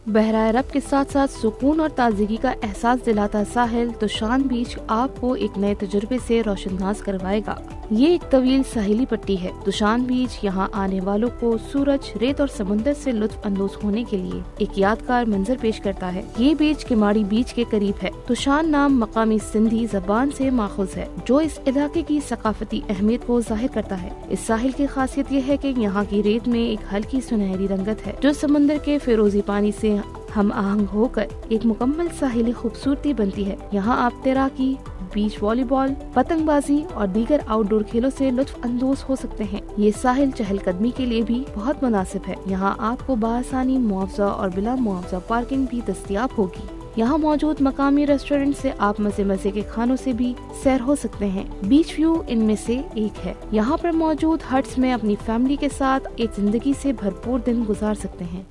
بحیرہ عرب کے ساتھ ساتھ سکون اور تازگی کا احساس دلاتا ساحل دوشان بیچ آپ کو ایک نئے تجربے سے روشناس کروائے گا۔ یہ ایک طویل ساحلی پٹی ہے۔ دوشان بیچ یہاں آنے والوں کو سورج، ریت اور سمندر سے لطف اندوز ہونے کے لیے ایک یادگار منظر پیش کرتا ہے۔ یہ بیچ کماڑی بیچ کے قریب ہے۔ دوشان نام مقامی سندھی زبان سے ماخوذ ہے جو اس علاقے کی ثقافتی اہمیت کو ظاہر کرتا ہے۔ اس ساحل کی خاصیت یہ ہے کہ یہاں کی ریت میں ایک ہلکی سنہری رنگت ہے جو سمندر کے فیروزی پانی سے ہم آہنگ ہو کر ایک مکمل ساحلی خوبصورتی بنتی ہے۔ یہاں آپ تیراکی، بیچ والی بال، پتنگ بازی اور دیگر آؤٹ ڈور کھیلوں سے لطف اندوز ہو سکتے ہیں۔ یہ ساحل چہل قدمی کے لیے بھی بہت مناسب ہے۔ یہاں آپ کو بآسانی معاوضہ اور بلا معاوضہ پارکنگ بھی دستیاب ہوگی۔ یہاں موجود مقامی ریسٹورنٹ سے آپ مزے کے کھانوں سے بھی سیر ہو سکتے ہیں۔ بیچ ویو ان میں سے ایک ہے۔ یہاں پر موجود ہٹس میں اپنی فیملی کے ساتھ ایک زندگی سے بھرپور دن گزار سکتے ہیں۔